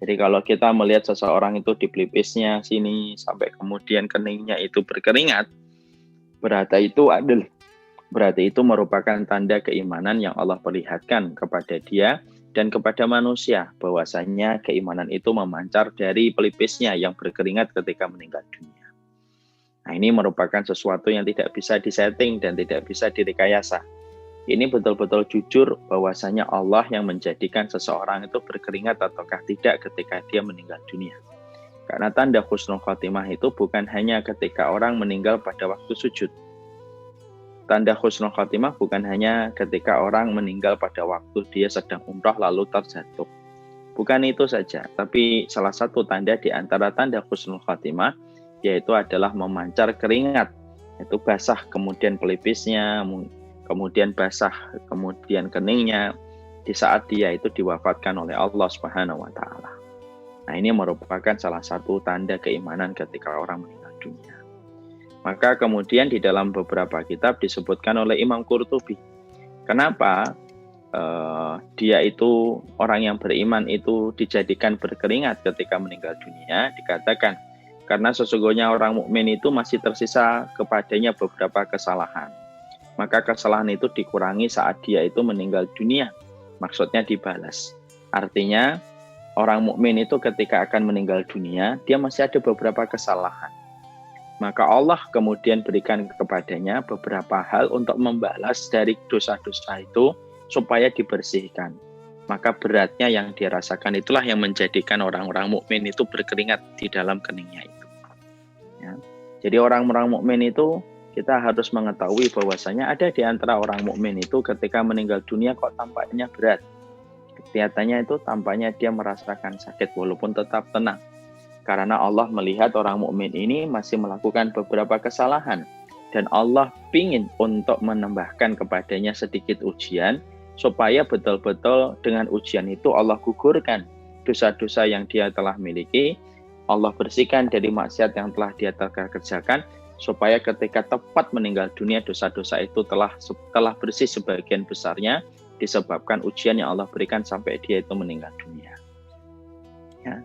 Jadi kalau kita melihat seseorang itu di pelipisnya sini sampai kemudian keningnya itu berkeringat, berarti itu merupakan tanda keimanan yang Allah perlihatkan kepada dia dan kepada manusia, bahwasanya keimanan itu memancar dari pelipisnya yang berkeringat ketika meninggal dunia. Nah, ini merupakan sesuatu yang tidak bisa disetting dan tidak bisa direkayasa. Ini betul-betul jujur bahwasanya Allah yang menjadikan seseorang itu berkeringat ataukah tidak ketika dia meninggal dunia. Karena tanda husnul khotimah itu bukan hanya ketika orang meninggal pada waktu sujud. Tanda husnul khotimah bukan hanya ketika orang meninggal pada waktu dia sedang umrah lalu terjatuh. Bukan itu saja, tapi salah satu tanda di antara tanda husnul khotimah yaitu adalah memancar keringat. Itu basah kemudian pelipisnya, kemudian basah kemudian keningnya di saat dia itu diwafatkan oleh Allah Subhanahu wa taala. Nah, ini merupakan salah satu tanda keimanan ketika orang meninggal dunia. Maka kemudian di dalam beberapa kitab disebutkan oleh Imam Qurtubi, kenapa dia itu orang yang beriman itu dijadikan berkeringat ketika meninggal dunia. Dikatakan karena sesungguhnya orang mukmin itu masih tersisa kepadanya beberapa kesalahan, maka kesalahan itu dikurangi saat dia itu meninggal dunia, maksudnya dibalas. Artinya orang mukmin itu ketika akan meninggal dunia dia masih ada beberapa kesalahan, maka Allah kemudian berikan kepadanya beberapa hal untuk membalas dari dosa-dosa itu supaya dibersihkan. Maka beratnya yang dirasakan itulah yang menjadikan orang-orang mukmin itu berkeringat di dalam keningnya itu. Ya. Jadi orang-orang mukmin itu kita harus mengetahui bahwasanya ada di antara orang mukmin itu ketika meninggal dunia kok tampaknya berat. Kelihatannya itu tampaknya dia merasakan sakit walaupun tetap tenang. Karena Allah melihat orang mukmin ini masih melakukan beberapa kesalahan dan Allah ingin untuk menambahkan kepadanya sedikit ujian supaya betul-betul dengan ujian itu Allah gugurkan dosa-dosa yang dia telah miliki, Allah bersihkan dari maksiat yang telah dia kerjakan supaya ketika tepat meninggal dunia dosa-dosa itu telah bersih sebagian besarnya disebabkan ujian yang Allah berikan sampai dia itu meninggal dunia. Ya.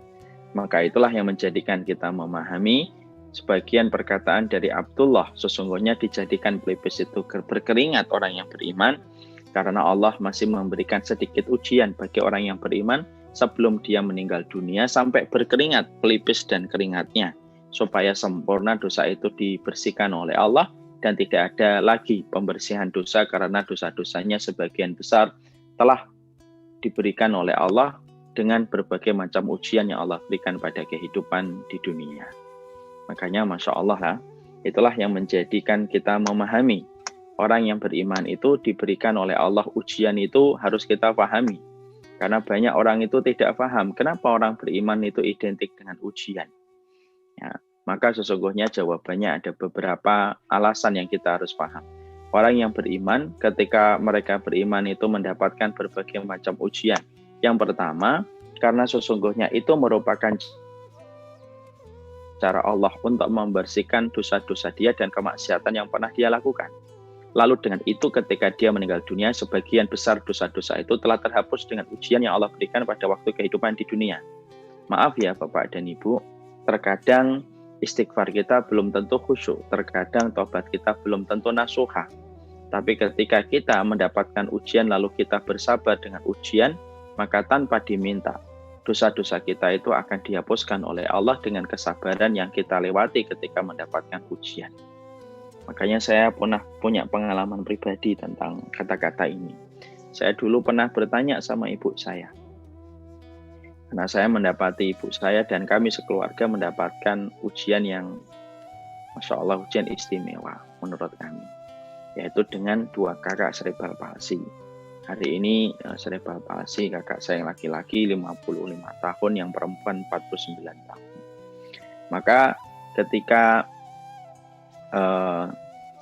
Maka itulah yang menjadikan kita memahami sebagian perkataan dari Abdullah, sesungguhnya dijadikan pelipis itu berkeringat orang yang beriman karena Allah masih memberikan sedikit ujian bagi orang yang beriman sebelum dia meninggal dunia sampai berkeringat pelipis dan keringatnya supaya sempurna dosa itu dibersihkan oleh Allah dan tidak ada lagi pembersihan dosa karena dosa-dosanya sebagian besar telah diberikan oleh Allah dengan berbagai macam ujian yang Allah berikan pada kehidupan di dunia. Makanya Masya Allah itulah yang menjadikan kita memahami orang yang beriman itu diberikan oleh Allah ujian itu harus kita pahami. Karena banyak orang itu tidak paham kenapa orang beriman itu identik dengan ujian. Ya, maka sesungguhnya jawabannya ada beberapa alasan yang kita harus paham. Orang yang beriman ketika mereka beriman itu mendapatkan berbagai macam ujian. Yang pertama, karena sesungguhnya itu merupakan cara Allah untuk membersihkan dosa-dosa dia dan kemaksiatan yang pernah dia lakukan. Lalu dengan itu ketika dia meninggal dunia, sebagian besar dosa-dosa itu telah terhapus dengan ujian yang Allah berikan pada waktu kehidupan di dunia. Maaf ya Bapak dan Ibu, terkadang istighfar kita belum tentu khusyuk, terkadang tobat kita belum tentu nasuha. Tapi ketika kita mendapatkan ujian lalu kita bersabar dengan ujian, maka tanpa diminta, dosa-dosa kita itu akan dihapuskan oleh Allah dengan kesabaran yang kita lewati ketika mendapatkan ujian. Makanya saya pernah punya pengalaman pribadi tentang kata-kata ini. Saya dulu pernah bertanya sama ibu saya. Karena saya mendapati ibu saya dan kami sekeluarga mendapatkan ujian yang Masya Allah ujian istimewa menurut kami. Yaitu dengan 2 kakak cerebral palsy. Hari ini cerebral palsy kakak saya yang laki-laki 55 tahun, yang perempuan 49 tahun. Maka ketika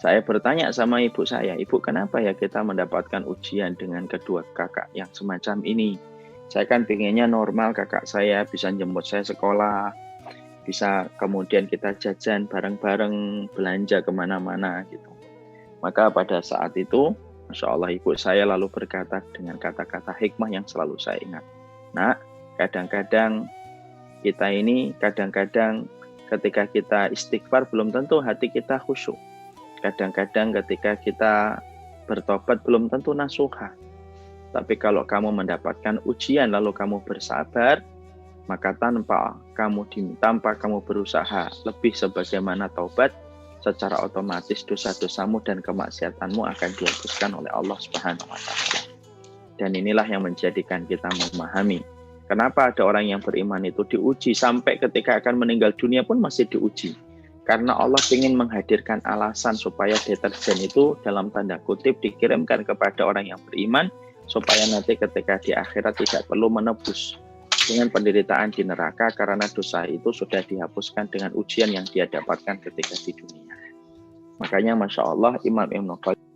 saya bertanya sama ibu saya, ibu kenapa ya kita mendapatkan ujian dengan kedua kakak yang semacam ini? Saya kan pengennya normal, kakak saya bisa jemput saya sekolah, bisa kemudian kita jajan bareng-bareng, belanja kemana-mana gitu. Maka pada saat itu, Masya Allah ibu saya lalu berkata dengan kata-kata hikmah yang selalu saya ingat. Nah, kadang-kadang Kita ini kadang-kadang ketika kita istighfar belum tentu hati kita khusyuk. Kadang-kadang ketika kita bertobat belum tentu nasuha. Tapi kalau kamu mendapatkan ujian lalu kamu bersabar, maka tanpa kamu berusaha lebih sebagaimana taubat, secara otomatis dosa-dosamu dan kemaksiatanmu akan dihapuskan oleh Allah Subhanahu wa taala. Dan inilah yang menjadikan kita memahami kenapa ada orang yang beriman itu diuji sampai ketika akan meninggal dunia pun masih diuji. Karena Allah ingin menghadirkan alasan supaya deterjen itu dalam tanda kutip dikirimkan kepada orang yang beriman supaya nanti ketika di akhirat tidak perlu menebus dengan penderitaan di neraka karena dosa itu sudah dihapuskan dengan ujian yang dia dapatkan ketika di dunia. Makanya Masya Allah Imam Ibnu Qayyim